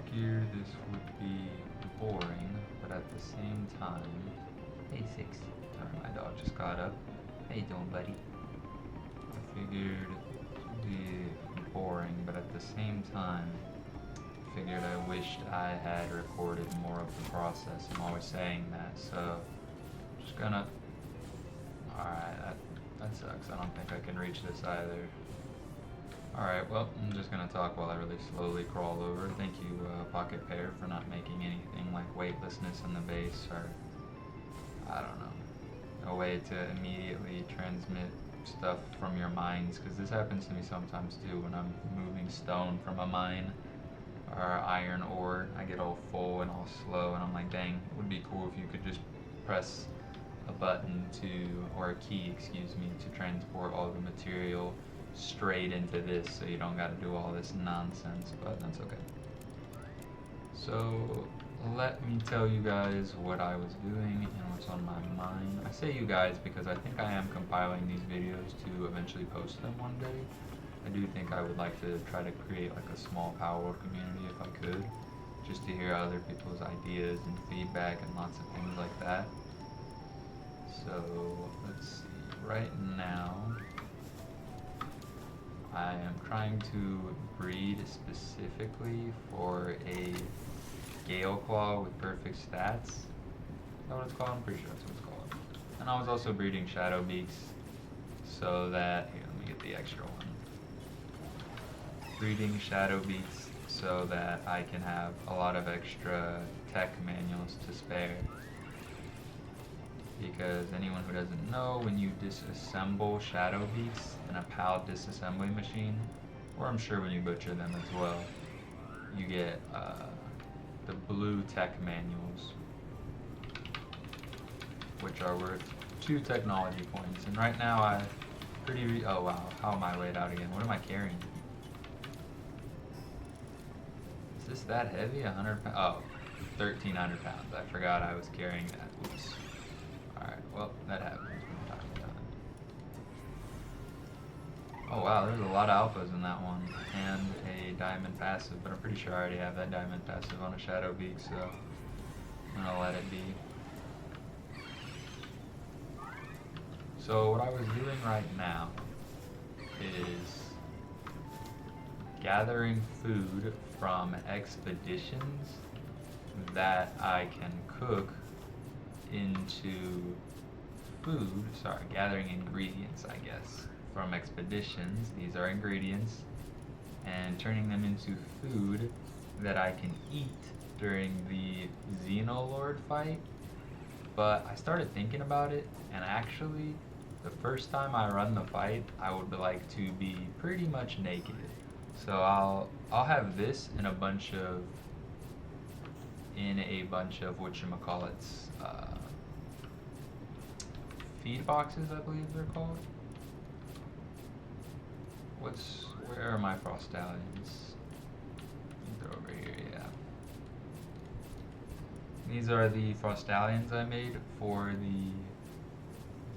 figure this would be boring, but at the same time... Hey, Six. Sorry, my dog just got up. How you doing, buddy? I figured it would be boring, but at the same time, I figured I wished I had recorded more of the process. I'm always saying that, so just gonna... Alright, that sucks. I don't think I can reach this either. Alright, well, I'm just gonna talk while I really slowly crawl over. Thank you, Pocket Pear, for not making anything like weightlessness in the base, or I don't know, a way to immediately transmit stuff from your mines, because this happens to me sometimes too when I'm moving stone from a mine or iron ore. I get all full and all slow, and I'm like, dang, it would be cool if you could just press a button to, or a key, excuse me, to transport all the material straight into this, so you don't gotta do all this nonsense, but that's okay. So let me tell you guys what I was doing and what's on my mind. I say you guys because I think I am compiling these videos to eventually post them one day. I do think I would like to try to create like a small PalWorld community if I could, just to hear other people's ideas and feedback and lots of things like that. So let's see, right now I am trying to breed specifically for a Gale Claw with perfect stats. Is that what it's called? I'm pretty sure that's what it's called. And I was also breeding Shadow Beaks so that, here, let me get the extra one. Breeding Shadow Beaks so that I can have a lot of extra tech manuals to spare. Because anyone who doesn't know, when you disassemble Shadow Beaks in a PAL disassembly machine, or I'm sure when you butcher them as well, you get the blue tech manuals, which are worth 2 technology points. And right now I oh wow, how am I weighed out again? What am I carrying? Is this that heavy? 100 pounds? Oh, 1,300 pounds. I forgot I was carrying that. Oops. Alright, well, that happens from time to time. Oh wow, there's a lot of alphas in that one, and a diamond passive, but I'm pretty sure I already have that diamond passive on a Shadow Beak, so I'm gonna let it be. So what I was doing right now is gathering food from expeditions that I can cook into food, gathering ingredients, I guess, from expeditions. These are ingredients, and turning them into food that I can eat during the Xenolord fight. But I started thinking about it, and actually, the first time I run the fight, I would like to be pretty much naked. So I'll have this in a bunch of whatchamacallits, feed boxes, I believe they're called. Where are my Frostallions? They're over here, yeah. These are the Frostallions I made for the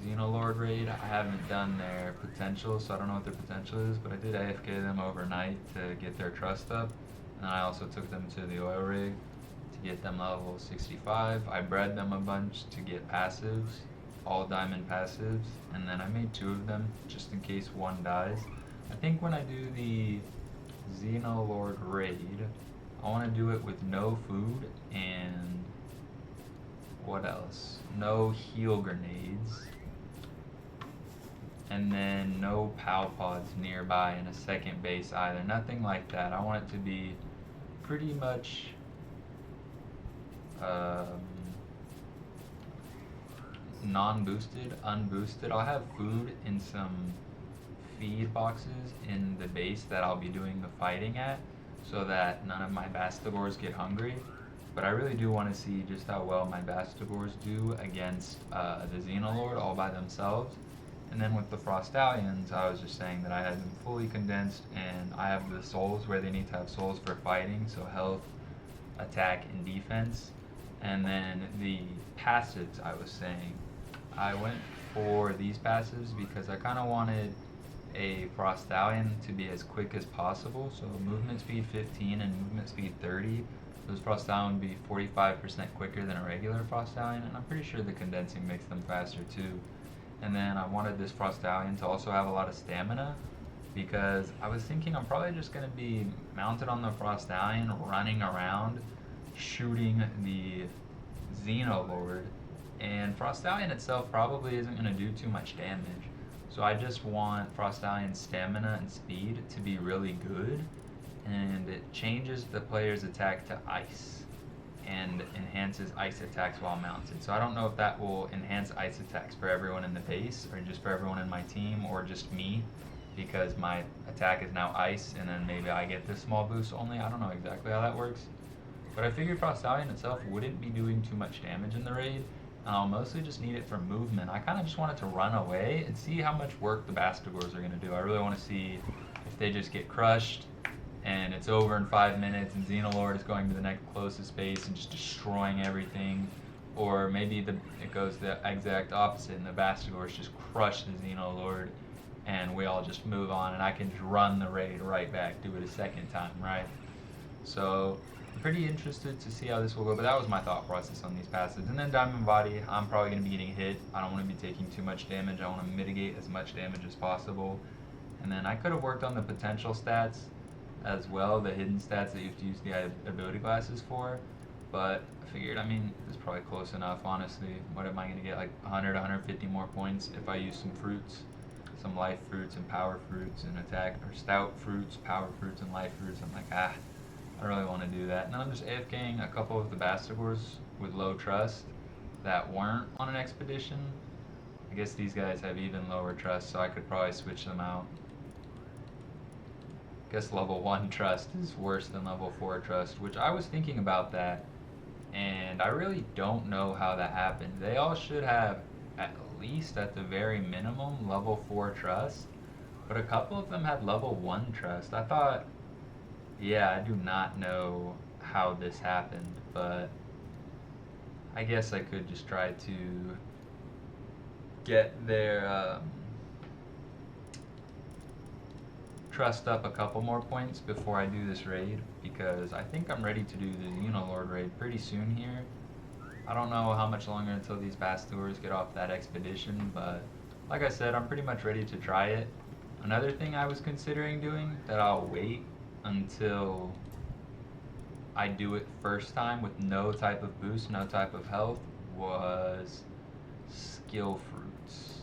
Xenolord Raid. I haven't done their potential, so I don't know what their potential is, but I did AFK them overnight to get their trust up. And I also took them to the oil rig to get them level 65. I bred them a bunch to get passives, all diamond passives, and then I made 2 of them just in case one dies. I think when I do the Xenolord Raid, I want to do it with no food and what else? No heal grenades, and then no PAL pods nearby in a second base either. Nothing like that. I want it to be pretty much non-boosted, unboosted. I'll have food in some feed boxes in the base that I'll be doing the fighting at, so that none of my Bastigors get hungry. But I really do want to see just how well my Bastigors do against the Xenolord all by themselves. And then with the Frostallions, I was just saying that I had them fully condensed, and I have the souls where they need to have souls for fighting, so health, attack, and defense. And then the passives, I was saying, I went for these passives because I kind of wanted a Frostallion to be as quick as possible. So movement speed 15 and movement speed 30. Those Frostallion would be 45% quicker than a regular Frostallion, and I'm pretty sure the condensing makes them faster too. And then I wanted this Frostallion to also have a lot of stamina, because I was thinking I'm probably just going to be mounted on the Frostallion, running around, shooting the Xenolord, and Frostallion itself probably isn't going to do too much damage. So I just want Frostallion's stamina and speed to be really good, and it changes the player's attack to ice and enhances ice attacks while mounted. So I don't know if that will enhance ice attacks for everyone in the base, or just for everyone in my team, or just me, because my attack is now ice, and then maybe I get this small boost only. I don't know exactly how that works. But I figured Frostallion itself wouldn't be doing too much damage in the raid, and I'll mostly just need it for movement. I kind of just want it to run away and see how much work the Bastigors are going to do. I really want to see if they just get crushed, and it's over in 5 minutes, and Xenolord is going to the next closest base and just destroying everything. Or maybe it goes the exact opposite, and the Bastigors just crush the Xenolord, and we all just move on, and I can just run the raid right back, do it a second time, right? So I'm pretty interested to see how this will go, but that was my thought process on these passives. And then Diamond Body, I'm probably going to be getting hit. I don't want to be taking too much damage. I want to mitigate as much damage as possible. And then I could have worked on the potential stats as well, the hidden stats that you have to use the ability glasses for. But I figured, I mean, it's probably close enough, honestly. What am I going to get, like 100, 150 more points if I use some fruits? Some life fruits and power fruits and attack, or stout fruits, power fruits, and life fruits. I'm like, I don't really want to do that. And then I'm just AFKing a couple of the Bastigors with low trust that weren't on an expedition. I guess these guys have even lower trust, so I could probably switch them out. I guess level 1 trust is worse than level 4 trust, which I was thinking about that, and I really don't know how that happened. They all should have at least, at the very minimum, level 4 trust, but a couple of them had level 1 trust. I thought, yeah, I do not know how this happened, but I guess I could just try to get their trust up a couple more points before I do this raid, because I think I'm ready to do the Xenolord Raid pretty soon here. I don't know how much longer until these Bastigors get off that expedition, but like I said, I'm pretty much ready to try it. Another thing I was considering doing that I'll wait until I do it first time with no type of boost, no type of health, was skill fruits.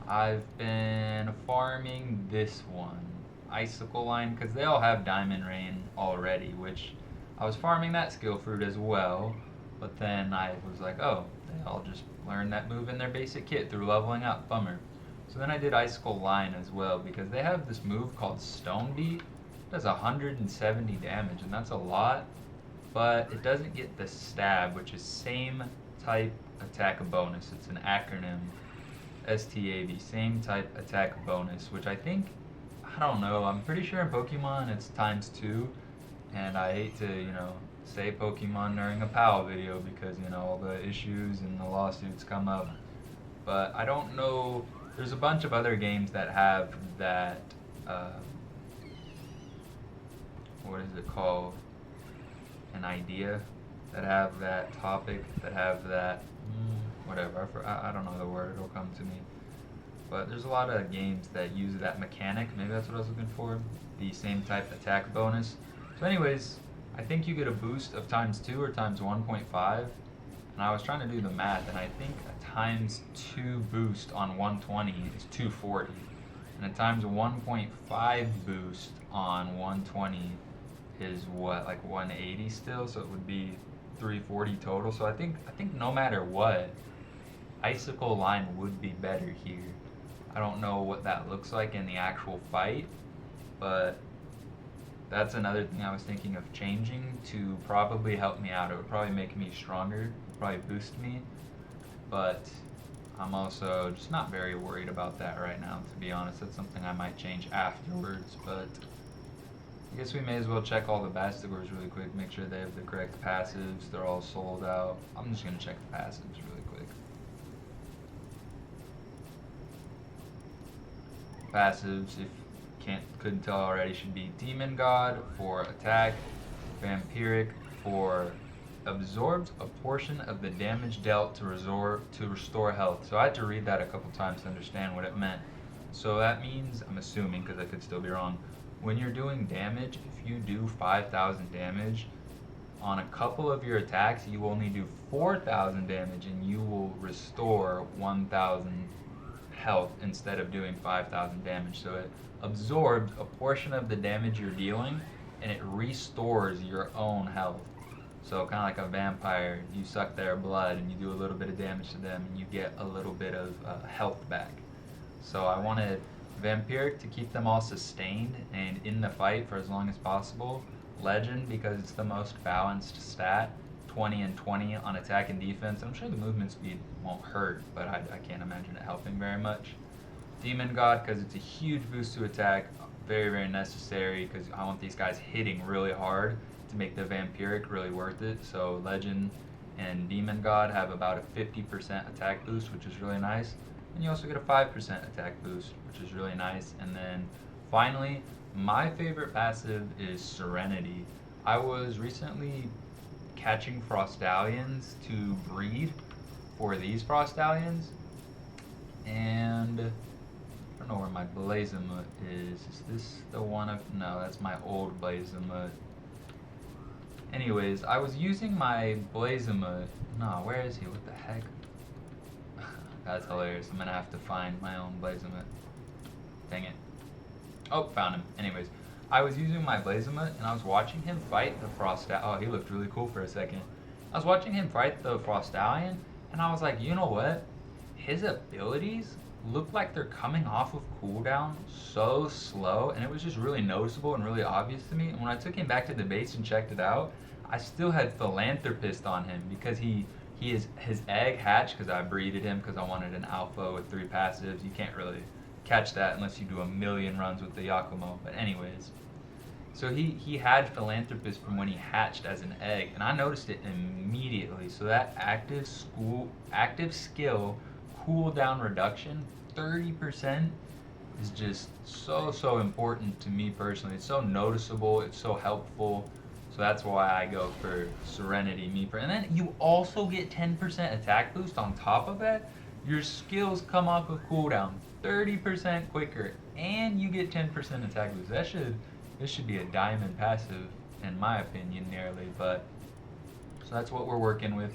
I've been farming this one, Icicle Line, because they all have Diamond Rain already, which I was farming that skill fruit as well, but then I was like, oh, they all just learned that move in their basic kit through leveling up, bummer. So then I did Icicle Line as well, because they have this move called Stone Beat. It does 170 damage, and that's a lot, but it doesn't get the stab, which is same type attack bonus. It's an acronym, STAB, same type attack bonus, which I think, I don't know, I'm pretty sure in Pokemon it's ×2, and I hate to, say Pokemon during a PAL video because, all the issues and the lawsuits come up, but I don't know, there's a bunch of other games that have that, what is it called, an idea, that have that topic, that have that, whatever, I don't know the word, it'll come to me. But there's a lot of games that use that mechanic, maybe that's what I was looking for, the same type attack bonus. So anyways, I think you get a boost of ×2 or ×1.5, and I was trying to do the math, and I think a ×2 boost on 120 is 240, and a ×1.5 boost on 120 is what, like 180 still, so it would be 340 total. So I think no matter what, Icicle Line would be better here. I don't know what that looks like in the actual fight, but that's another thing I was thinking of changing to probably help me out. It would probably make me stronger, probably boost me, but I'm also just not very worried about that right now, to be honest. That's something I might change afterwards, but I guess we may as well check all the Bastigors really quick, make sure they have the correct passives, they're all sold out. I'm just going to check the passives really quick. passives, if couldn't tell already, should be Demon God for attack, Vampiric for absorbs a portion of the damage dealt to restore health. So I had to read that a couple times to understand what it meant. So that means, I'm assuming because I could still be wrong, when you're doing damage, if you do 5,000 damage, on a couple of your attacks you only do 4,000 damage and you will restore 1,000 health instead of doing 5,000 damage. So it absorbs a portion of the damage you're dealing and it restores your own health. So kind of like a vampire, you suck their blood and you do a little bit of damage to them and you get a little bit of health back. So I wanted Vampiric to keep them all sustained and in the fight for as long as possible. Legend because it's the most balanced stat, 20 and 20 on attack and defense. I'm sure the movement speed won't hurt, but I can't imagine it helping very much. Demon God because it's a huge boost to attack, very, very necessary because I want these guys hitting really hard to make the Vampiric really worth it. So Legend and Demon God have about a 50% attack boost, which is really nice. And you also get a 5% attack boost, which is really nice. And then finally, my favorite passive is Serenity. I was recently catching Frostallions to breed for these Frostallions, and I don't know where my Blazamut is. Is this the one of, no, that's my old Blazamut. Anyways, I was using my Blazamut, no, where is he, what the heck? That's hilarious, I'm gonna have to find my own Blazamut. Dang it. Oh, found him. Anyways, I was using my Blazamut and I was watching him fight the Frostallion. Oh, he looked really cool for a second. I was watching him fight the Frostallion and I was like, you know what? His abilities look like they're coming off of cooldown so slow, and it was just really noticeable and really obvious to me. And when I took him back to the base and checked it out, I still had Philanthropist on him because his egg hatched because I breeded him because I wanted an alpha with 3 passives. You can't really catch that unless you do a million runs with the Yakumo. But anyways, so he had Philanthropist from when he hatched as an egg, and I noticed it immediately. So that active skill cooldown reduction, 30%, is just so important to me personally. It's so noticeable, it's so helpful. So that's why I go for Serenity. And then you also get 10% attack boost on top of that. Your skills come off of cooldown 30% quicker, and you get 10% attack boost. This should be a diamond passive, in my opinion, nearly. But so that's what we're working with.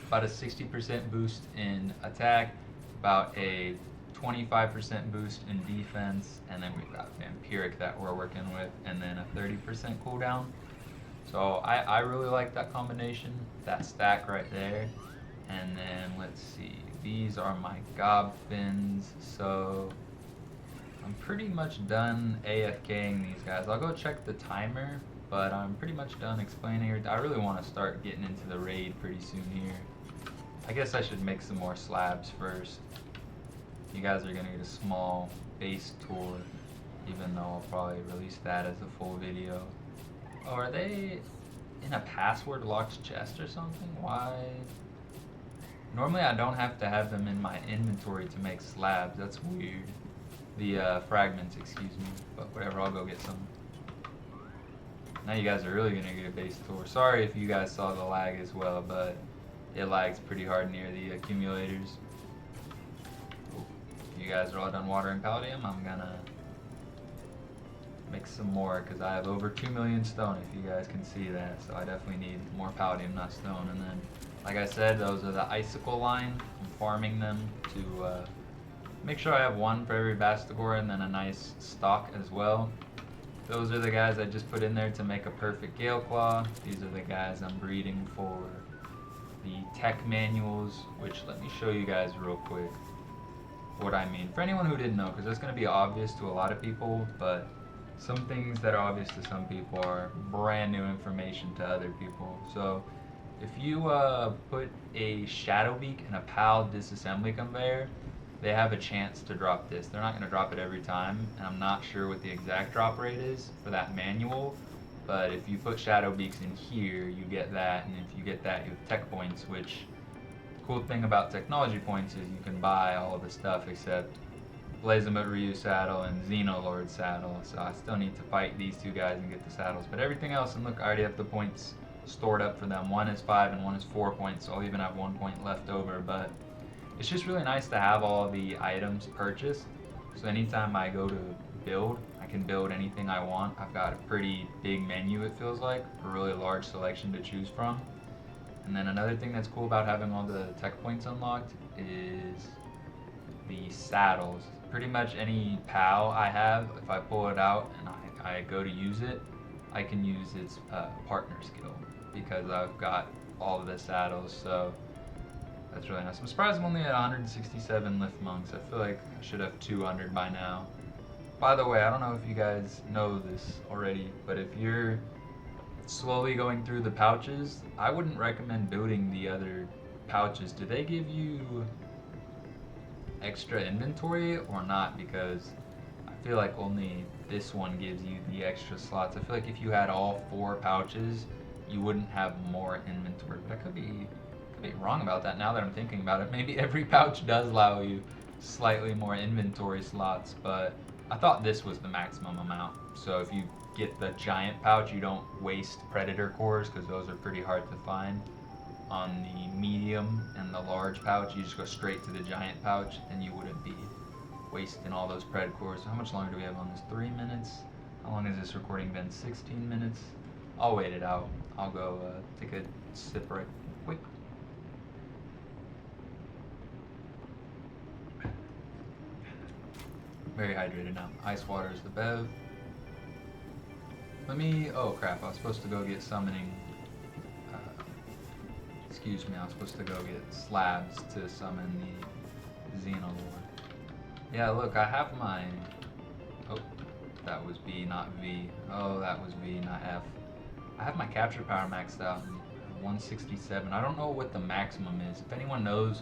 About a 60% boost in attack, about a 25% boost in defense, and then we've got Vampiric that we're working with, and then a 30% cooldown. So I really like that combination, that stack right there. And then let's see, these are my gob fins. So I'm pretty much done AFKing these guys. I'll go check the timer, but I'm pretty much done explaining it. I really want to start getting into the raid pretty soon here. I guess I should make some more slabs first. You guys are gonna get a small base tour, even though I'll probably release that as a full video. Oh, are they in a password locked chest or something? Why? Normally I don't have to have them in my inventory to make slabs. That's weird. The fragments, excuse me. But whatever, I'll go get some. Now you guys are really gonna get a base tour. Sorry if you guys saw the lag as well, but it lags pretty hard near the accumulators. If you guys are all done watering Palladium, I'm gonna make some more because I have over 2 million stone, if you guys can see that. So I definitely need more Palladium, not stone. And then, like I said, those are the icicle line. I'm farming them to make sure I have one for every Bastigor and then a nice stock as well. Those are the guys I just put in there to make a perfect Gale Claw. These are the guys I'm breeding for the tech manuals, which let me show you guys real quick what I mean. For anyone who didn't know, because that's going to be obvious to a lot of people, but some things that are obvious to some people are brand new information to other people. So if you put a Shadow Beak in a PAL disassembly conveyor, they have a chance to drop this. They're not going to drop it every time, and I'm not sure what the exact drop rate is for that manual, but if you put Shadow Beaks in here, you get that, and if you get that, you have tech points, which the cool thing about technology points is you can buy all of the stuff except Blazamut Ryu saddle and Xenolord saddle, so I still need to fight these two guys and get the saddles. But everything else, and look, I already have the points stored up for them. One is 5 and one is 4 points, so I'll even have 1 point left over. But it's just really nice to have all the items purchased, so anytime I go to build, I can build anything I want. I've got a pretty big menu, it feels like, a really large selection to choose from. And then another thing that's cool about having all the tech points unlocked is the saddles. Pretty much any PAL I have, if I pull it out and I go to use it, I can use its partner skill because I've got all of the saddles, so that's really nice. I'm surprised I'm only at 167 lift monks. I feel like I should have 200 by now. By the way, I don't know if you guys know this already, but if you're slowly going through the pouches, I wouldn't recommend building the other pouches. Do they give you extra inventory or not? Because I feel like only this one gives you the extra slots. I feel like if you had all 4 pouches, you wouldn't have more inventory. But I could be wrong about that now that I'm thinking about it. Maybe every pouch does allow you slightly more inventory slots, but I thought this was the maximum amount. So if you get the giant pouch, you don't waste predator cores because those are pretty hard to find. On the medium and the large pouch, you just go straight to the giant pouch, and you wouldn't be wasting all those pred cores. So how much longer do we have on this? 3 minutes. How long has this recording been? 16 minutes. I'll wait it out. I'll go take a sip right quick. Very hydrated now. Ice water is the bev. Oh crap, I was supposed to go get summoning. Excuse me, I was supposed to go get slabs to summon the Xenolord. Yeah, look, I have my... Oh, that was B, not V. Oh, that was V, not F. I have my capture power maxed out in 167. I don't know what the maximum is. If anyone knows,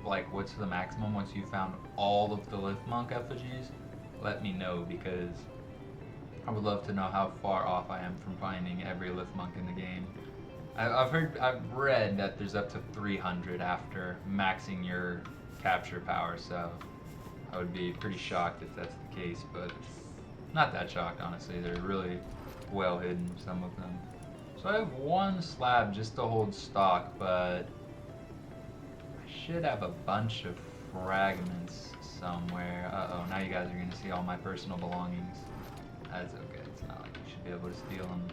like, what's the maximum once you found all of the Lift Monk effigies, let me know, because I would love to know how far off I am from finding every Lift Monk in the game. I've read that there's up to 300 after maxing your capture power, so I would be pretty shocked if that's the case, but not that shocked, honestly. They're really well hidden, some of them. So I have 1 slab just to hold stock, but I should have a bunch of fragments somewhere. Uh-oh, now you guys are gonna see all my personal belongings. That's okay, it's not like you should be able to steal them.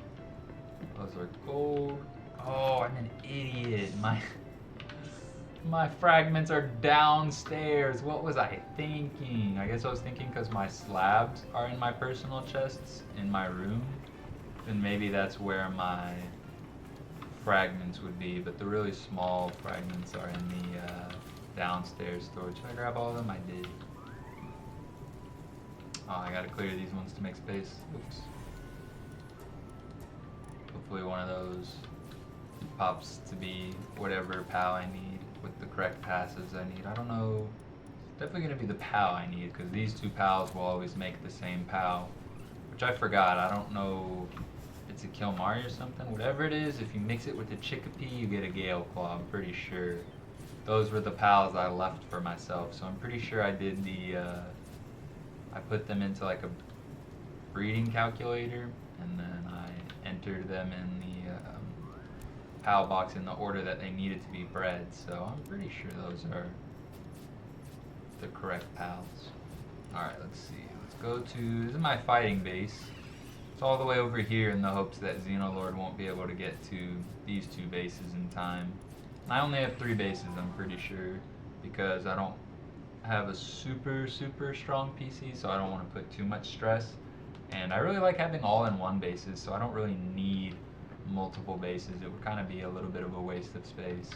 Those are gold. Oh, I'm an idiot. My fragments are downstairs. What was I thinking? I guess I was thinking because my slabs are in my personal chests in my room, then maybe that's where my fragments would be, but the really small fragments are in the downstairs storage. Did I grab all of them? I did. Oh, I gotta clear these ones to make space. Oops. Hopefully one of those pops to be whatever PAL I need with the correct passives I need. I don't know. It's definitely going to be the PAL I need, because these 2 PALs will always make the same PAL, which I forgot. I don't know if it's a Kilmari or something. Whatever it is, if you mix it with a Chickapee, you get a Gale Claw. I'm pretty sure. Those were the PALs I left for myself, so I'm pretty sure I did I put them into like a breeding calculator, and then I entered them in the PAL box in the order that they needed to be bred, so I'm pretty sure those are the correct PALs. Alright, let's see. Let's go to... This is my fighting base. It's all the way over here in the hopes that Xenolord won't be able to get to these 2 bases in time. I only have 3 bases, I'm pretty sure, because I don't have a super strong PC, so I don't want to put too much stress. And I really like having all-in-one bases, so I don't really need multiple bases. It would kind of be a little bit of a waste of space,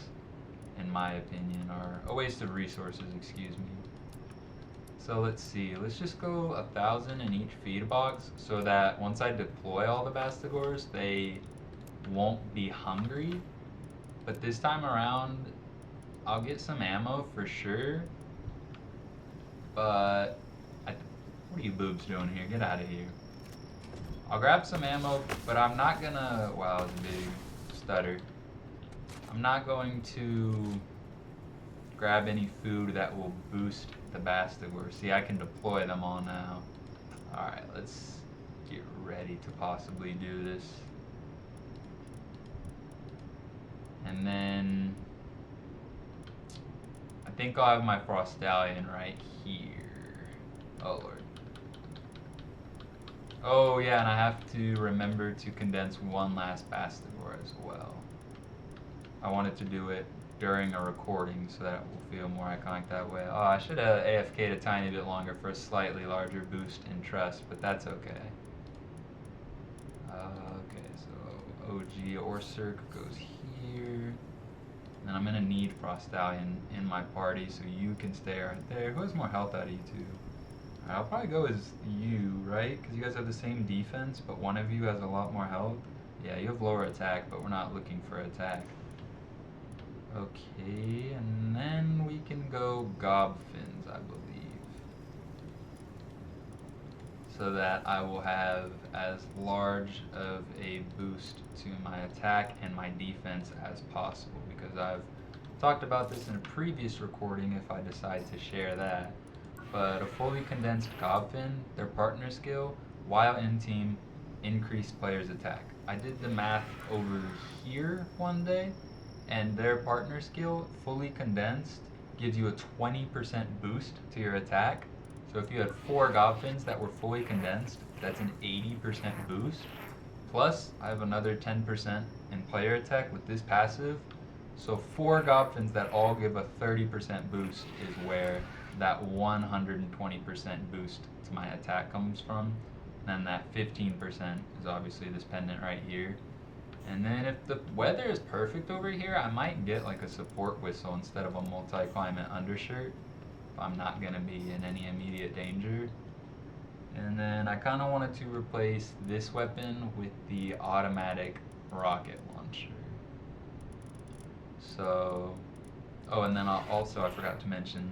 in my opinion, or a waste of resources, excuse me. So let's see, let's just go 1,000 in each feed box, so that once I deploy all the Bastigors, they won't be hungry. But this time around, I'll get some ammo for sure, but what are you boobs doing here? Get out of here. I'll grab some ammo, but I'm not gonna... Wow, it's a big stutter. I'm not going to grab any food that will boost the Bastigor. See, I can deploy them all now. Alright, let's get ready to possibly do this. And then I think I'll have my Frostallion right here. Oh lord. Oh yeah, and I have to remember to condense one last Bastigor as well. I wanted to do it during a recording so that it will feel more iconic that way. Oh, I should have AFK'd a tiny bit longer for a slightly larger boost in trust, but that's okay. Okay, so OG Orcirc goes here. And I'm gonna need Frostallion in my party, so you can stay right there. Who has more health out of you two? I'll probably go as you, right? Because you guys have the same defense, but one of you has a lot more health. Yeah, you have lower attack, but we're not looking for attack. Okay, and then we can go Gobfins, I believe. So that I will have as large of a boost to my attack and my defense as possible, because I've talked about this in a previous recording if I decide to share that. But a fully condensed Gobfin, their partner skill, while in team, increased player's attack. I did the math over here one day, and their partner skill, fully condensed, gives you a 20% boost to your attack. So if you had 4 Gobfins that were fully condensed, that's an 80% boost. Plus, I have another 10% in player attack with this passive. So 4 Gobfins that all give a 30% boost is where that 120% boost to my attack comes from. And then that 15% is obviously this pendant right here. And then if the weather is perfect over here, I might get like a support whistle instead of a multi-climate undershirt if I'm not going to be in any immediate danger. And then I kind of wanted to replace this weapon with the automatic rocket launcher. So, oh, and then I forgot to mention,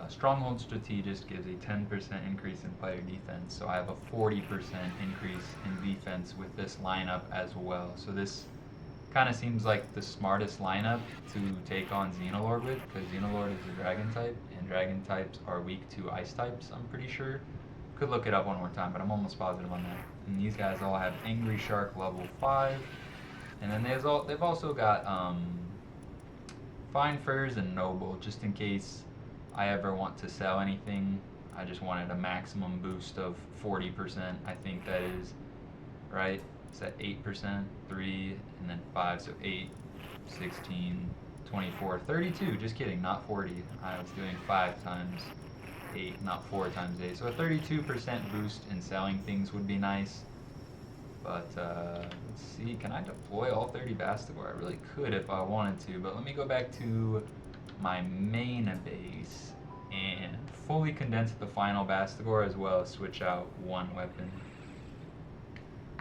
Stronghold Strategist gives a 10% increase in player defense, so I have a 40% increase in defense with this lineup as well. So this kind of seems like the smartest lineup to take on Xenolord with, because Xenolord is a dragon type, and dragon types are weak to ice types, I'm pretty sure. Could look it up one more time, but I'm almost positive on that. And these guys all have Angry Shark level 5, and then they've also got Fine Furs and Noble, just in case I ever want to sell anything. I just wanted a maximum boost of 40%. I think that is right. It's at 8%, 3, and then 5. So 8, 16, 24, 32. Just kidding, not 40. I was doing 5 times 8, not 4 times 8. So a 32% boost in selling things would be nice. But let's see, can I deploy all 30 Bastigor? I really could if I wanted to, but let me go back to my main base and fully condense the final Bastigor as well as switch out one weapon.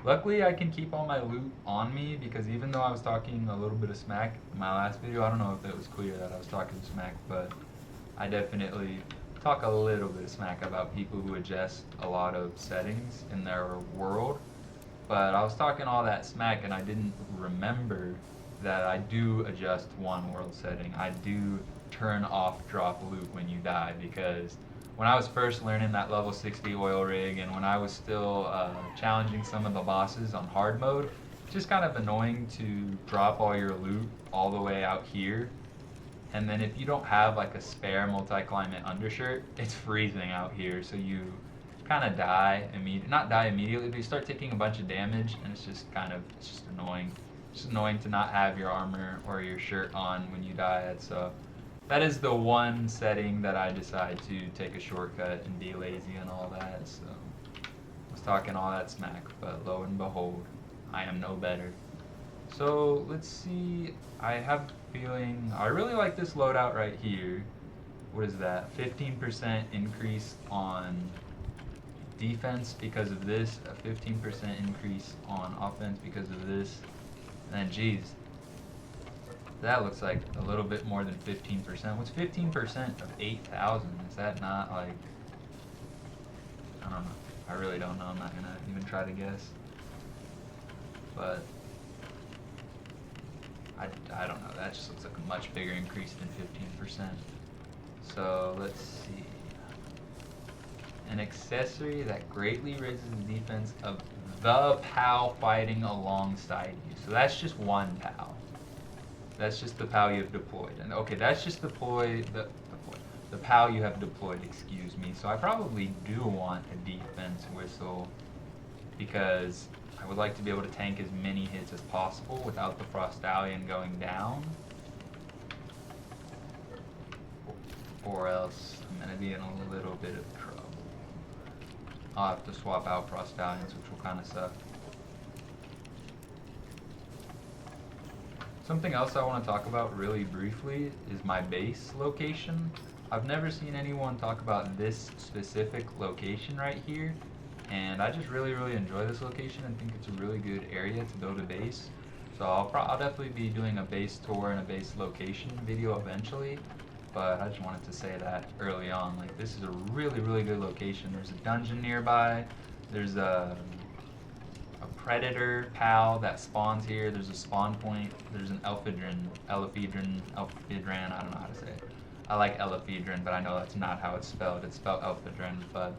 Luckily I can keep all my loot on me, because even though I was talking a little bit of smack in my last video, I don't know if it was clear that I was talking smack, but I definitely talk a little bit of smack about people who adjust a lot of settings in their world. But I was talking all that smack and I didn't remember that I do adjust one world setting. I do turn off drop loot when you die, because when I was first learning that level 60 oil rig and when I was still challenging some of the bosses on hard mode, it's just kind of annoying to drop all your loot all the way out here. And then if you don't have like a spare multi-climate undershirt, it's freezing out here, so you kind of not die immediately, but you start taking a bunch of damage, and it's just annoying. It's just annoying to not have your armor or your shirt on when you die. So that is the one setting that I decide to take a shortcut and be lazy and all that. So I was talking all that smack, but lo and behold, I am no better. So let's see, I have a feeling, I really like this loadout right here. What is that? 15% increase on defense because of this, a 15% increase on offense because of this, and then geez, that looks like a little bit more than 15%. What's 15% of 8,000? Is that not like, I don't know. I really don't know. I'm not gonna even try to guess. But I don't know. That just looks like a much bigger increase than 15%. So let's see. An accessory that greatly raises the defense of the PAL fighting alongside you. So that's just one PAL. That's just the PAL you have deployed. And okay, that's just the PAL you have deployed, excuse me. So I probably do want a defense whistle because I would like to be able to tank as many hits as possible without the Frostallion going down. Or else I'm going to be in a little bit of trouble. I'll have to swap out Frostallions, which will kind of suck. Something else I want to talk about really briefly is my base location. I've never seen anyone talk about this specific location right here, and I just really enjoy this location and think it's a really good area to build a base. So I'll definitely be doing a base tour and a base location video eventually, but I just wanted to say that early on. Like, this is a really good location. There's a dungeon nearby. There's a predator pal that spawns here. There's a spawn point. There's an Elephiedran, I don't know how to say it. I like Elephiedran, but I know that's not how it's spelled. It's spelled Elephiedran, but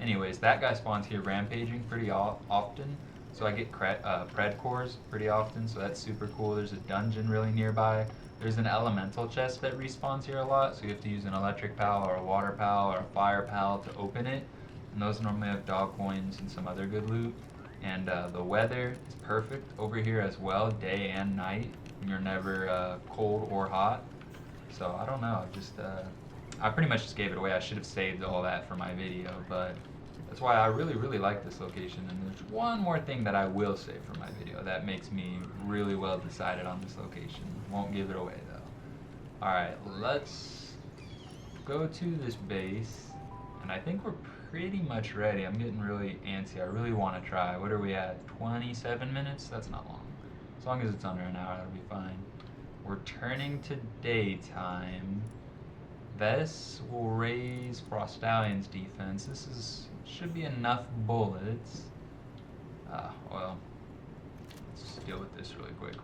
anyways, that guy spawns here rampaging pretty often. So I get pred cores pretty often, so that's super cool. There's a dungeon really nearby. There's an elemental chest that respawns here a lot, so you have to use an electric pal or a water pal or a fire pal to open it. And those normally have dog coins and some other good loot. And the weather is perfect over here as well, day and night. You're never cold or hot. So I don't know, I pretty much just gave it away. I should have saved all that for my video, but that's why I really like this location. And there's one more thing that I will save for my video that makes me really well decided on this location. Won't give it away though. Alright, let's go to this base, and I think we're pretty much ready. I'm getting really antsy. I really want to try. What are we at? 27 minutes? That's not long. As long as it's under an hour, that'll be fine. We're turning to daytime. This will raise Frostallion's defense. This should be enough bullets. Well, let's just deal with this really quick.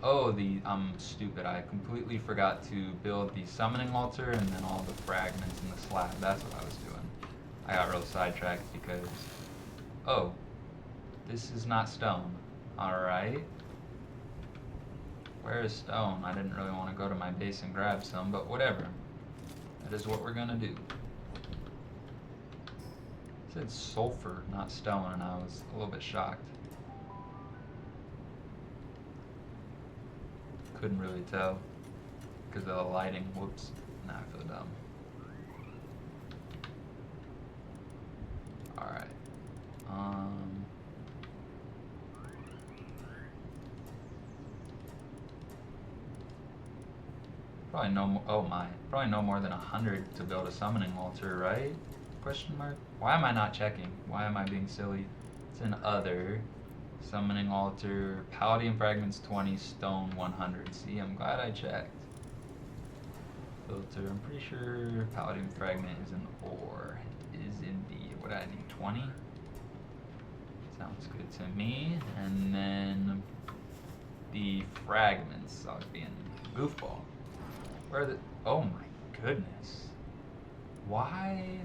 Oh, I'm stupid. I completely forgot to build the summoning altar and then all the fragments in the slab. That's what I was doing. I got real sidetracked because, oh, this is not stone. Alright. Where is stone? I didn't really want to go to my base and grab some, but whatever. That is what we're gonna do. It said sulfur, not stone, and I was a little bit shocked. Couldn't really tell because of the lighting. Whoops. Now I feel dumb. Alright. Probably probably no more than 100 to build a summoning altar, right? Question mark? Why am I not checking? Why am I being silly? It's an other. Summoning altar, Paladin fragments 20, stone 100. See, I'm glad I checked. Filter, I'm pretty sure Paladin fragment is an ore. It is indeed. What do I need? 20? Sounds good to me. And then the fragments. I was being goofball. Where are the? Oh my goodness. Why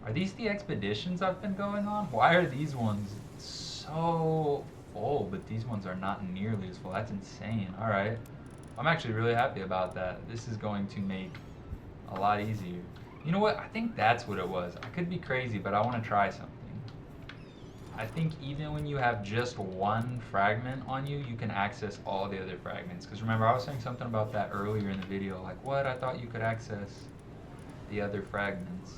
are these the expeditions I've been going on? Why are these ones so full, but these ones are not nearly as full? That's insane. Alright. I'm actually really happy about that. This is going to make a lot easier. You know what? I think that's what it was. I could be crazy, but I want to try something. I think even when you have just one fragment on you, you can access all the other fragments. Because remember, I was saying something about that earlier in the video. Like, what? I thought you could access the other fragments.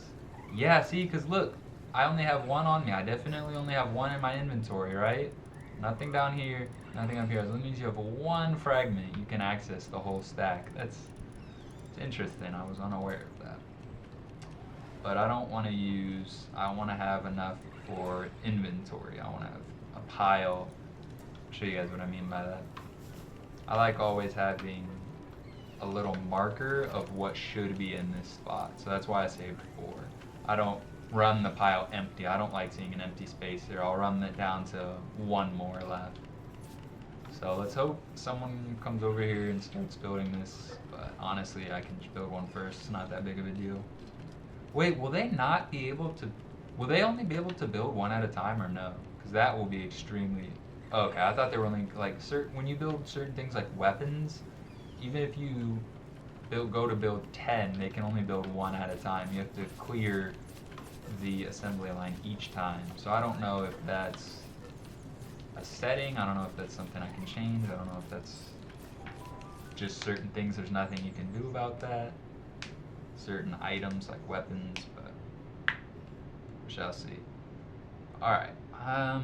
Yeah, see? Because look, I only have one on me. I definitely only have one in my inventory, right? Nothing down here, nothing up here. As long as you have one fragment, you can access the whole stack. It's interesting. I was unaware of that. But I don't want to I want to have enough for inventory. I want to have a pile. I'll show you guys what I mean by that. I like always having a little marker of what should be in this spot. So that's why I saved 4. I don't run the pile empty. I don't like seeing an empty space there. I'll run it down to 1 more left. So let's hope someone comes over here and starts building this. But honestly, I can just build one first. It's not that big of a deal. Wait, will they not be able to? Will they only be able to build one at a time or no? Because that will be extremely. Okay, I thought they were only like certain. When you build certain things like weapons, even if you go to build 10, they can only build one at a time. You have to clear the assembly line each time. So I don't know if that's a setting. I don't know if that's something I can change. I don't know if that's just certain things. There's nothing you can do about that. Certain items like weapons, but we shall see. Alright, am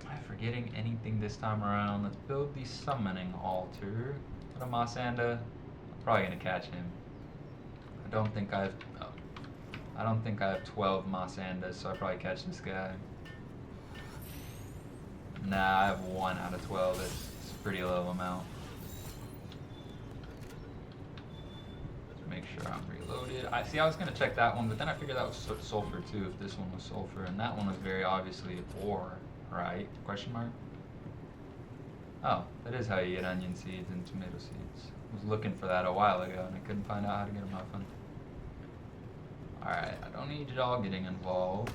I forgetting anything this time around? Let's build the summoning altar. What a Mossanda. I'm probably gonna catch him. I don't think I have 12 Mossandas, so I'll probably catch this guy. Nah, I have 1 out of 12. It's a pretty low amount. Make sure I'm reloaded. I was gonna check that one, but then I figured that was sulfur too, if this one was sulfur, and that one was very obviously ore, right? Question mark? Oh, that is how you get onion seeds and tomato seeds. I was looking for that a while ago, and I couldn't find out how to get them off. Alright, I don't need y'all getting involved.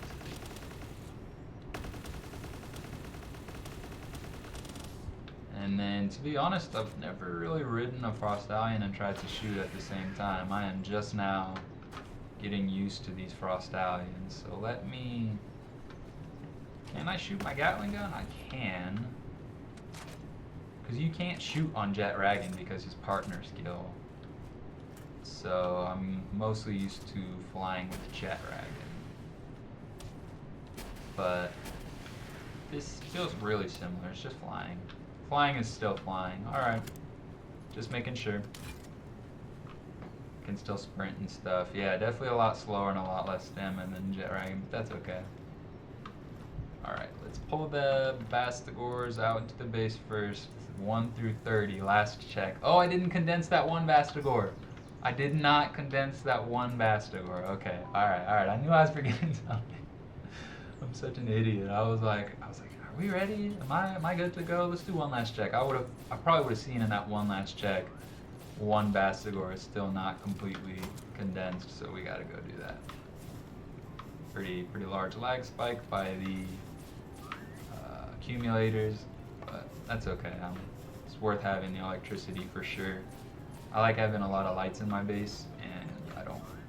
And then, to be honest, I've never really ridden a Frostallion and tried to shoot at the same time. I am just now getting used to these Frostallions. So let me... Can I shoot my Gatling gun? I can. Because you can't shoot on Jet Dragon because his partner skill. So I'm mostly used to flying with Jet Dragon. But this feels really similar. It's just flying. Flying is still flying. Alright. Just making sure. Can still sprint and stuff. Yeah, definitely a lot slower and a lot less stamina than Jet Dragon, but that's okay. Alright, let's pull the Bastigors out into the base first. 1 through 30. Last check. Oh, I didn't condense that one Bastigor. I did not condense that one Bastigor. Okay. Alright. I knew I was forgetting something. I'm such an idiot. I was like, are we ready? Am I good to go? Let's do one last check. I probably would have seen in that one last check, one Bastigor is still not completely condensed, so we gotta go do that. Pretty large lag spike by the accumulators, but that's okay. It's worth having the electricity for sure. I like having a lot of lights in my base, and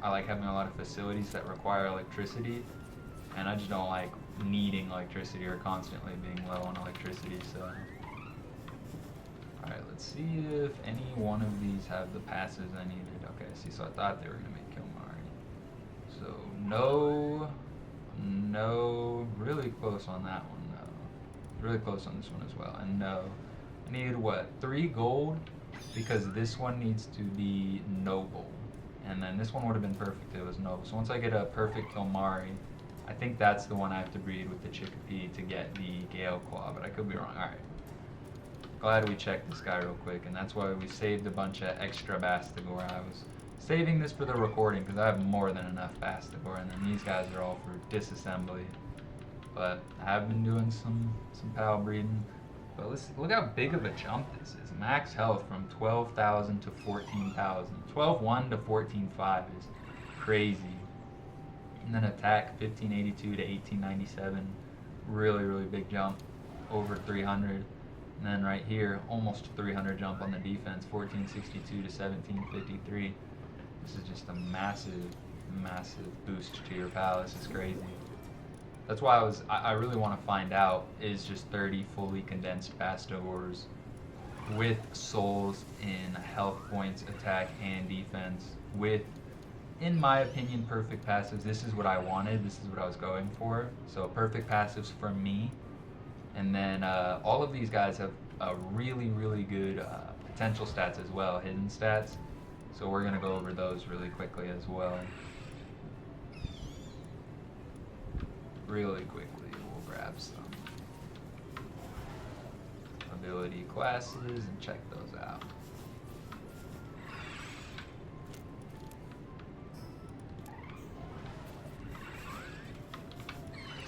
I like having a lot of facilities that require electricity, and I just don't like needing electricity or constantly being low on electricity. So alright, let's see if any one of these have the passes I needed. Okay, see, so I thought they were gonna make Kilmari. So no, really close on that one, no. Really close on this one as well, and no. I needed what, 3 gold? Because this one needs to be noble, and then this one would have been perfect if it was noble. So once I get a perfect Kilmari, I think that's the one I have to breed with the Chicopee to get the Gale Claw, but I could be wrong. Alright. Glad we checked this guy real quick, and that's why we saved a bunch of extra Bastigor. I was saving this for the recording because I have more than enough Bastigor, and then these guys are all for disassembly. But I have been doing some PAL breeding. But look how big of a jump this is. Max health from 12,000 to 14,000. 12,1 to 14,5 is crazy. And then attack 1582 to 1897. Really big jump. Over 300. And then right here, almost 300 jump on the defense. 1462 to 1753. This is just a massive boost to your PAL. This is crazy. That's why I really want to find out, is just 30 fully condensed Bastigors with souls in health points, attack, and defense, with, in my opinion, perfect passives. This is what I wanted. This is what I was going for. So perfect passives for me. And then all of these guys have really good potential stats as well, hidden stats. So we're going to go over those really quickly as well. Really quickly, we'll grab some ability classes and check those out.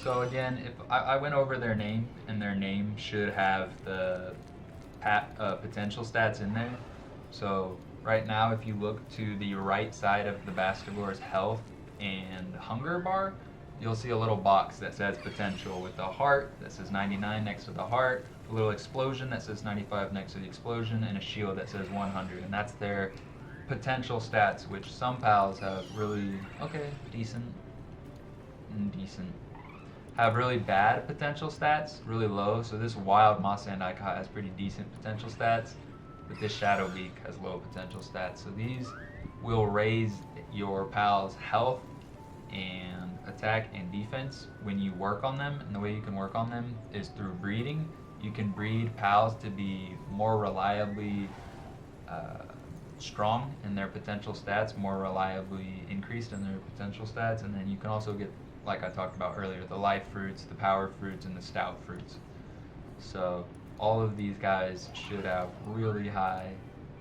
So again, if I went over their name, and their name should have the potential stats in there. So right now, if you look to the right side of the Bastigor's health and hunger bar, you'll see a little box that says potential with a heart that says 99 next to the heart, a little explosion that says 95 next to the explosion, and a shield that says 100. And that's their potential stats, which some pals have really, okay, decent, have really bad potential stats, really low. So this wild Moss and Icon has pretty decent potential stats, but this Shadow Beak has low potential stats. So these will raise your pal's health and attack and defense when you work on them. And the way you can work on them is through breeding. You can breed pals to be more reliably strong in their potential stats, more reliably increased in their potential stats, and then you can also get, like I talked about earlier, the life fruits, the power fruits, and the stout fruits. So all of these guys should have really high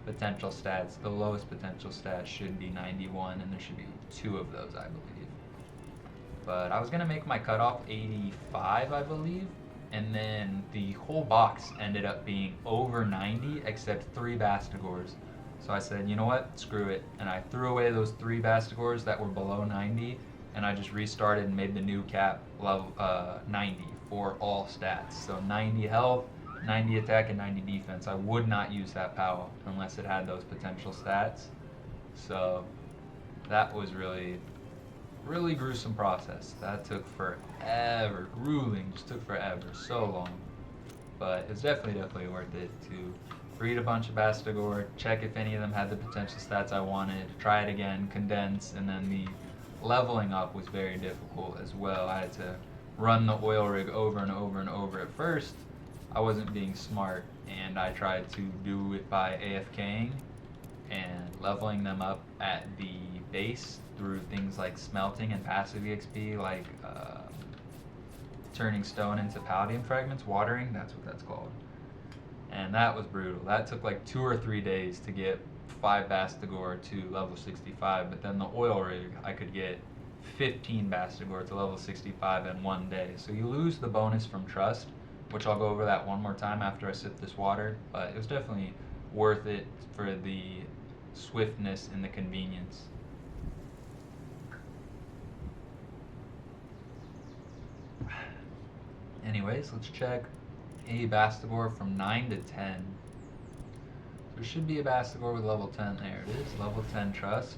potential stats. The lowest potential stat should be 91, and there should be 2 of those, I believe. But I was gonna make my cutoff 85, I believe, and then the whole box ended up being over 90 except 3 Bastigors. So I said, you know what, screw it. And I threw away those 3 Bastigors that were below 90, and I just restarted and made the new cap level 90 for all stats. So 90 health, 90 attack, and 90 defense. I would not use that POW unless it had those potential stats. So that was really gruesome process. That took forever, grueling, just took forever, so long. But it's definitely worth it to breed a bunch of Bastigor, check if any of them had the potential stats I wanted, try it again, condense, and then the leveling up was very difficult as well. I had to run the oil rig over and over and over. At first, I wasn't being smart, and I tried to do it by AFKing and leveling them up at the base through things like smelting and passive EXP, like turning stone into palladium fragments, watering, that's what that's called. And that was brutal. That took like 2 or 3 days to get 5 Bastigor to level 65, but then the oil rig, I could get 15 Bastigor to level 65 in 1 day. So you lose the bonus from trust, which I'll go over that one more time after I sip this water, but it was definitely worth it for the swiftness and the convenience. Anyways, let's check a Bastigor from 9 to 10. There should be a Bastigor with level 10. There it is, level 10 trust.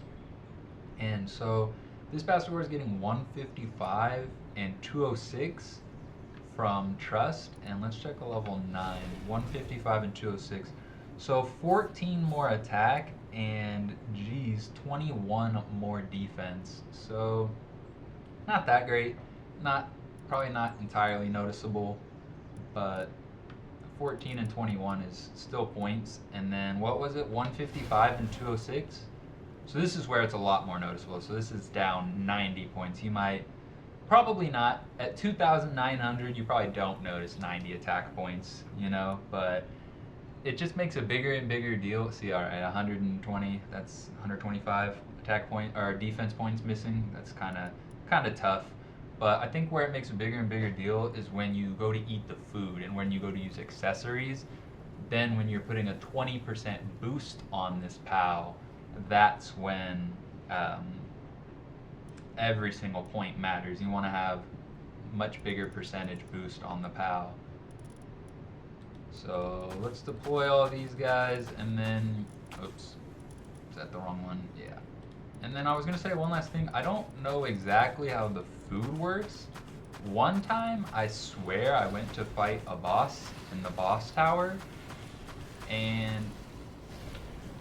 And so this Bastigor is getting 155 and 206 from trust. And let's check a level 9, 155 and 206. So 14 more attack and geez, 21 more defense. So not that great. Probably not entirely noticeable, but 14 and 21 is still points. And then what was it, 155 and 206? So this is where it's a lot more noticeable. So this is down 90 points. You might, probably not, at 2,900 you probably don't notice 90 attack points, you know, but it just makes a bigger and bigger deal. See, all right, 120, that's 125 attack point or defense points missing. That's kind of tough. But I think where it makes a bigger and bigger deal is when you go to eat the food and when you go to use accessories. Then when you're putting a 20% boost on this POW, that's when every single point matters. You want to have much bigger percentage boost on the POW. So let's deploy all these guys and then, oops, is that the wrong one? Yeah. And then I was gonna say one last thing. I don't know exactly how the food works. One time, I swear I went to fight a boss in the boss tower, and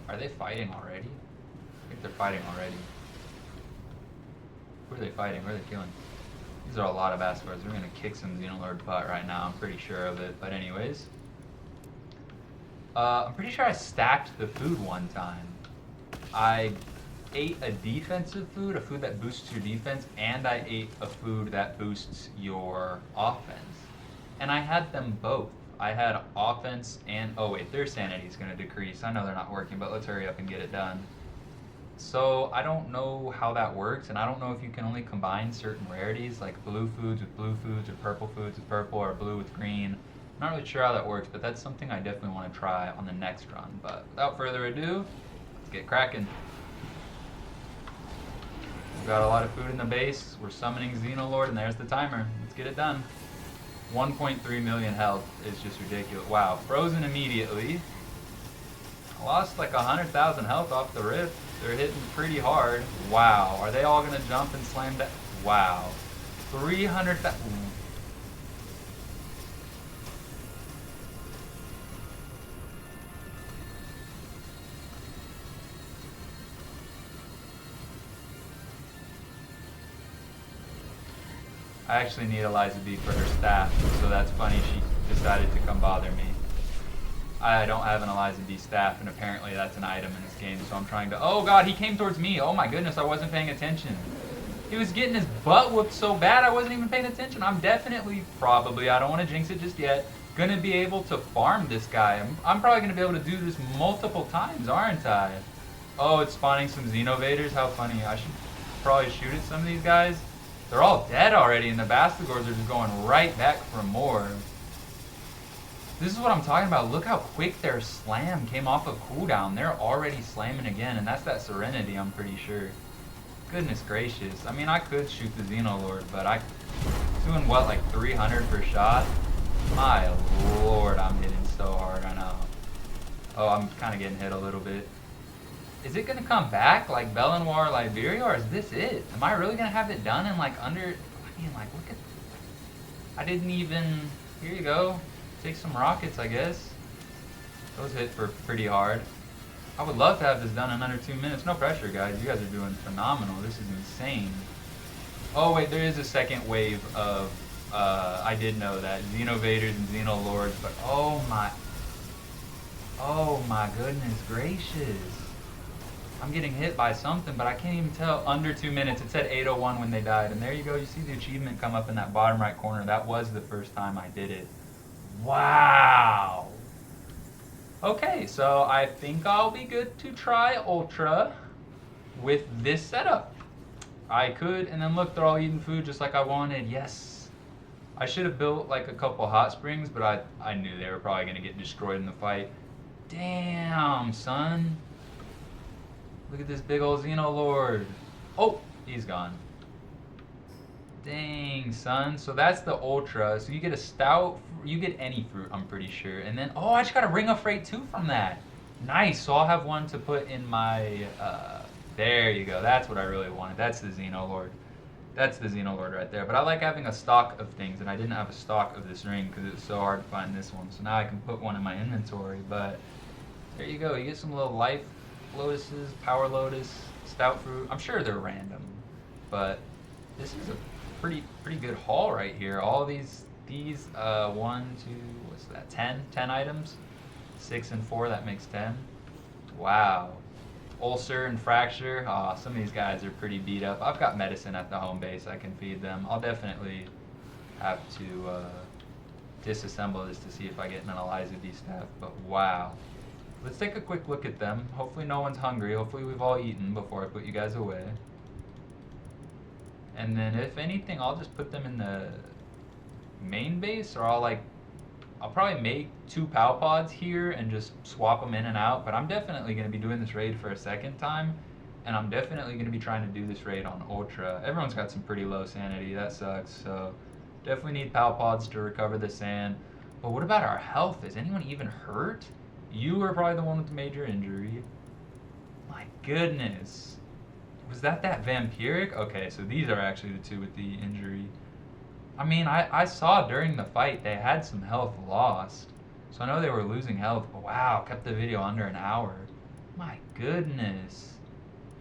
are they fighting already? I think they're fighting already. Who are they fighting? Who are they killing? These are a lot of Bastigors. We're gonna kick some Xenolord butt right now. I'm pretty sure of it. But anyways, I'm pretty sure I stacked the food one time. I ate a defensive food, a food that boosts your defense, and I ate a food that boosts your offense. And I had them both. I had offense and, oh wait, their sanity is going to decrease. I know they're not working, but let's hurry up and get it done. So I don't know how that works, and I don't know if you can only combine certain rarities, like blue foods with blue foods, or purple foods with purple, or blue with green. Not really sure how that works, but that's something I definitely want to try on the next run. But without further ado, let's get cracking. We've got a lot of food in the base. We're summoning Xenolord, and there's the timer. Let's get it done. 1.3 million health is just ridiculous. Wow, frozen immediately. I lost like 100,000 health off the rip. They're hitting pretty hard. Wow, are they all gonna jump and slam that? Wow, 300,000. I actually need Eliza B for her staff, so that's funny she decided to come bother me. I don't have an Eliza B staff, and apparently that's an item in this game, so I'm trying to... Oh god, he came towards me! Oh my goodness, I wasn't paying attention. He was getting his butt whooped so bad I wasn't even paying attention. I'm definitely, probably, I don't want to jinx it just yet, gonna be able to farm this guy. I'm probably gonna be able to do this multiple times, aren't I? Oh, it's spawning some Xenovaders? How funny. I should probably shoot at some of these guys. They're all dead already, and the Bastigors are just going right back for more. This is what I'm talking about. Look how quick their slam came off of cooldown. They're already slamming again, and that's that Serenity, I'm pretty sure. Goodness gracious. I mean, I could shoot the Xenolord, but I'm doing, what, like 300 per shot? My lord, I'm hitting so hard right now. Oh, I'm kind of getting hit a little bit. Is it going to come back like Belenoir Liberia, or is this it? Am I really going to have it done in like under... I mean, like, look at... I didn't even... Here you go. Take some rockets, I guess. Those hit for pretty hard. I would love to have this done in under 2 minutes. No pressure, guys. You guys are doing phenomenal. This is insane. Oh, wait, there is a second wave of... I did know that. Xenovaders and Xenolords, but oh my... Oh my goodness gracious. I'm getting hit by something, but I can't even tell. Under 2 minutes. It said 8:01 when they died. And there you go. You see the achievement come up in that bottom right corner. That was the first time I did it. Wow. Okay, so I think I'll be good to try Ultra with this setup. I could, and then look, they're all eating food just like I wanted. Yes. I should have built like a couple hot springs, but I knew they were probably going to get destroyed in the fight. Damn, son. Look at this big old Xenolord. Oh, he's gone. Dang, son. So that's the Ultra. So you get a stout, you get any fruit, I'm pretty sure. And then, oh, I just got a Ring of Freight too from that. Nice. So I'll have one to put in my, there you go. That's what I really wanted. That's the Xenolord. That's the Xenolord right there. But I like having a stock of things, and I didn't have a stock of this ring because it was so hard to find this one. So now I can put one in my inventory. But there you go. You get some little life lotuses, power lotus, stout fruit. I'm sure they're random, but this is a pretty good haul right here. All these 1, 2, what's that, 10 items, 6 and 4, that makes 10. Wow. Ulcer and fracture. Oh, some of these guys are pretty beat up. I've got medicine at the home base. I can feed them. I'll definitely have to disassemble this to see if I get an Eliza B staff, but wow. Let's take a quick look at them. Hopefully no one's hungry. Hopefully we've all eaten before I put you guys away. And then if anything, I'll just put them in the main base, or I'll probably make 2 PAL pods here and just swap them in and out. But I'm definitely going to be doing this raid for a second time, and I'm definitely going to be trying to do this raid on Ultra. Everyone's got some pretty low sanity. That sucks. So definitely need PAL pods to recover the sand. But what about our health? Is anyone even hurt? You were probably the one with the major injury. My goodness. Was that Vampiric? Okay, so these are actually the 2 with the injury. I mean, I saw during the fight they had some health lost. So I know they were losing health, but wow, kept the video under an hour. My goodness.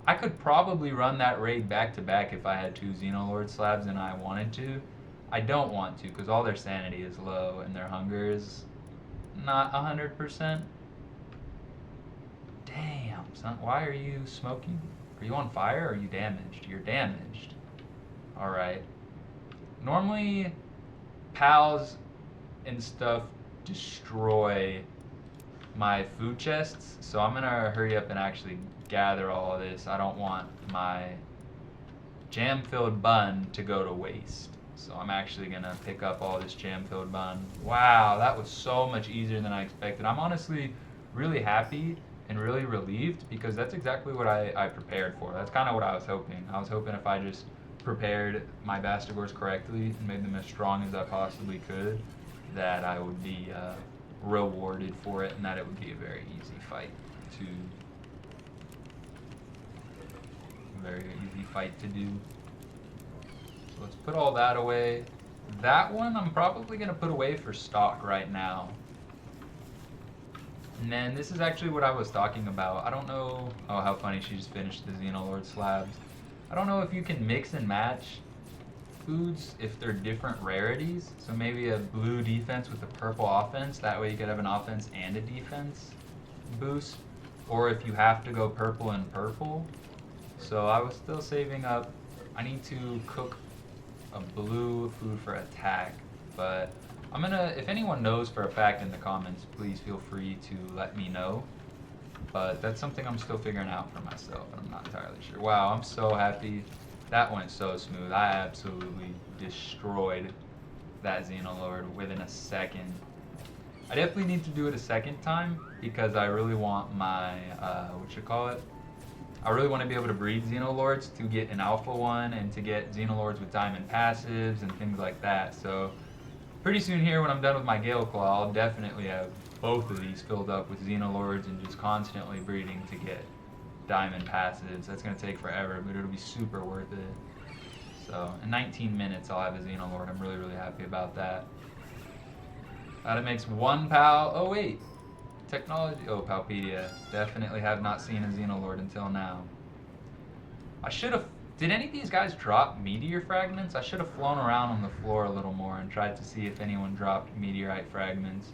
I could probably run that raid back to back if I had 2 Xenolord slabs and I wanted to. I don't want to because all their sanity is low and their hunger is not 100%. Damn, son, why are you smoking? Are you on fire or are you damaged? You're damaged. Alright. Normally, pals and stuff destroy my food chests, so I'm gonna hurry up and actually gather all of this. I don't want my jam-filled bun to go to waste. So I'm actually gonna pick up all this jam-filled bun. Wow, that was so much easier than I expected. I'm honestly really happy and really relieved because that's exactly what I prepared for. That's kind of what I was hoping. I was hoping if I just prepared my Bastigors correctly and made them as strong as I possibly could, that I would be rewarded for it and that it would be a very easy fight to do. So let's put all that away. That one I'm probably going to put away for stock right now. And then this is actually what I was talking about. I don't know. Oh, how funny, she just finished the Xenolord slabs. I don't know if you can mix and match foods if they're different rarities. So maybe a blue defense with a purple offense. That way you could have an offense and a defense boost. Or if you have to go purple and purple. So I was still saving up. I need to cook a blue food for attack, but I'm gonna, if anyone knows for a fact in the comments, please feel free to let me know. But that's something I'm still figuring out for myself, and I'm not entirely sure. Wow, I'm so happy. That went so smooth. I absolutely destroyed that Xenolord within a second. I definitely need to do it a second time because I really want my, I really want to be able to breed Xenolords to get an alpha one and to get Xenolords with diamond passives and things like that. So pretty soon here when I'm done with my Gale Claw, I'll definitely have both of these filled up with Xenolords and just constantly breeding to get diamond passives. That's going to take forever, but it'll be super worth it. So in 19 minutes I'll have a Xenolord. I'm really, really happy about that. It makes one pal. Oh wait. Technology. Oh, Palpedia. Definitely have not seen a Xenolord until now. I should have. Did any of these guys drop meteor fragments? I should have flown around on the floor a little more and tried to see if anyone dropped meteorite fragments.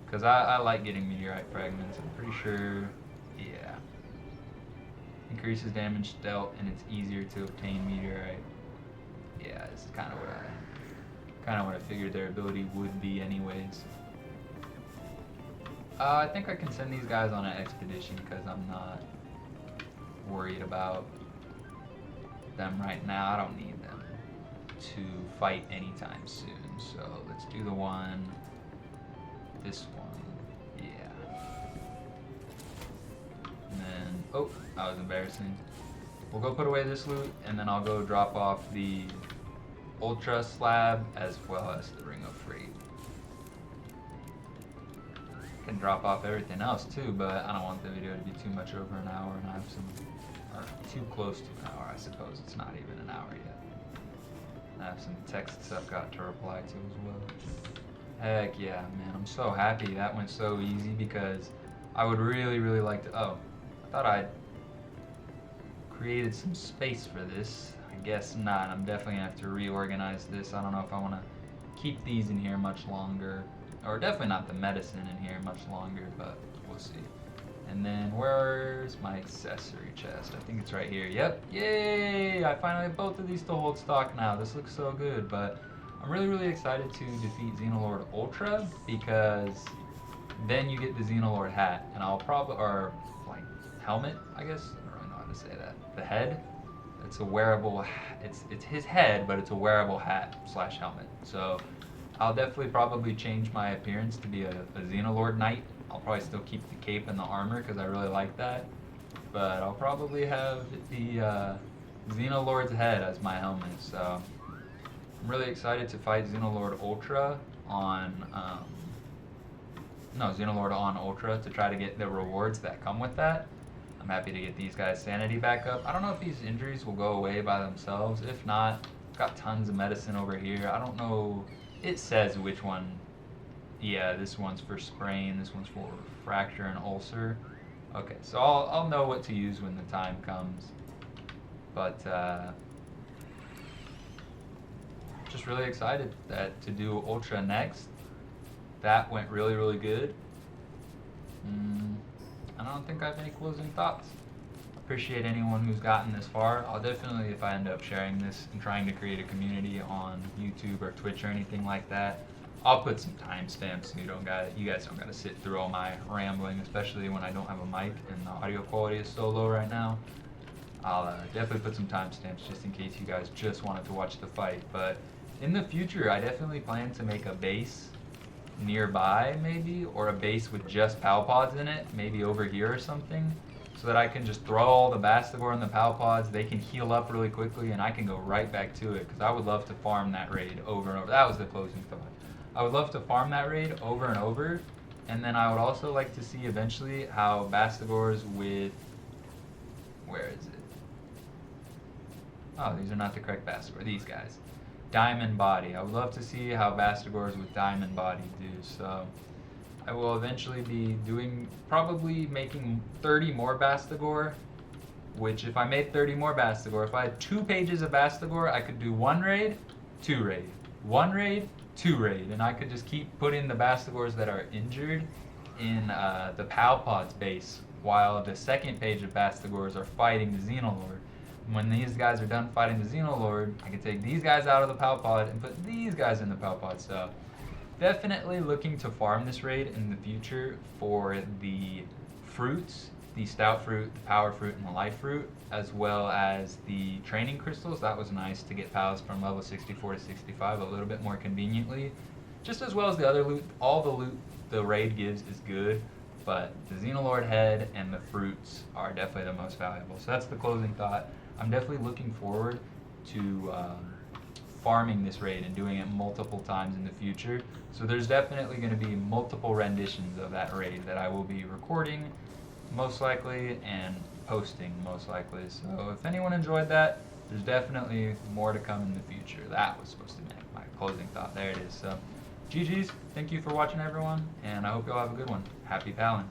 Because I like getting meteorite fragments. I'm pretty sure. Yeah. Increases damage dealt and it's easier to obtain meteorite. Yeah, this is kind of what I figured their ability would be anyways. I think I can send these guys on an expedition because I'm not worried about them right now. I don't need them to fight anytime soon. So let's do the one, this one, yeah. And then, oh, that was embarrassing. We'll go put away this loot and then I'll go drop off the Ultra slab as well as the Ring of Freight. Can drop off everything else too, but I don't want the video to be too much over an hour, and I have some, or too close to an hour, I suppose. It's not even an hour yet. I have some texts I've got to reply to as well. Heck yeah, man, I'm so happy that went so easy because I would really, really like to, oh, I thought I'd created some space for this. I guess not. I'm definitely gonna have to reorganize this. I don't know if I want to keep these in here much longer. Or definitely not the medicine in here much longer, but we'll see. And then where's my accessory chest? I think it's right here. Yep. Yay! I finally have both of these to hold stock now. This looks so good, but I'm really, really excited to defeat Xenolord Ultra because then you get the Xenolord hat, and I'll probably, or like helmet, I guess. I don't really know how to say that. The head. It's a wearable. It's his head, but it's a wearable hat / helmet. So I'll definitely probably change my appearance to be a Xenolord Knight. I'll probably still keep the cape and the armor because I really like that. But I'll probably have the Xenolord's head as my helmet. So I'm really excited to fight Xenolord Ultra on, Xenolord on Ultra to try to get the rewards that come with that. I'm happy to get these guys' sanity back up. I don't know if these injuries will go away by themselves. If not, I've got tons of medicine over here. I don't know. It says which one. Yeah, this one's for sprain. This one's for fracture and ulcer. Okay, so I'll know what to use when the time comes. But just really excited to do Ultra next. That went really, really good. I don't think I have any closing thoughts. Appreciate anyone who's gotten this far. I'll definitely, if I end up sharing this and trying to create a community on YouTube or Twitch or anything like that, I'll put some timestamps so you guys don't gotta sit through all my rambling, especially when I don't have a mic and the audio quality is so low right now. I'll definitely put some timestamps just in case you guys just wanted to watch the fight. But in the future, I definitely plan to make a base nearby, maybe, or a base with just Palpods in it, maybe over here or something, so that I can just throw all the Bastigor and the Palpods. They can heal up really quickly, and I can go right back to it, because I would love to farm that raid over and over. That was the closing thought. I would love to farm that raid over and over, and then I would also like to see eventually how Bastigors with... Where is it? Oh, these are not the correct Bastigor. These guys. Diamond Body. I would love to see how Bastigors with Diamond Body do. So I will eventually be doing, probably making 30 more Bastigor, which if I made 30 more Bastigor, if I had 2 pages of Bastigor, I could do 1 raid, 2 raid, 1 raid, 2 raid, and I could just keep putting the Bastigors that are injured in the Palpod's base, while the second page of Bastigors are fighting the Xenolord. When these guys are done fighting the Xenolord, I can take these guys out of the Palpod and put these guys in the Palpod. So definitely looking to farm this raid in the future for the fruits, the Stout Fruit, the Power Fruit, and the Life Fruit, as well as the Training Crystals. That was nice to get pals from level 64 to 65 a little bit more conveniently. Just as well as the other loot. All the loot the raid gives is good, but the Xenolord head and the fruits are definitely the most valuable. So that's the closing thought. I'm definitely looking forward to farming this raid and doing it multiple times in the future. So there's definitely going to be multiple renditions of that raid that I will be recording most likely and posting most likely. So if anyone enjoyed that, there's definitely more to come in the future. That was supposed to be my closing thought. There it is. So GG's. Thank you for watching, everyone, and I hope you all have a good one. Happy palin'.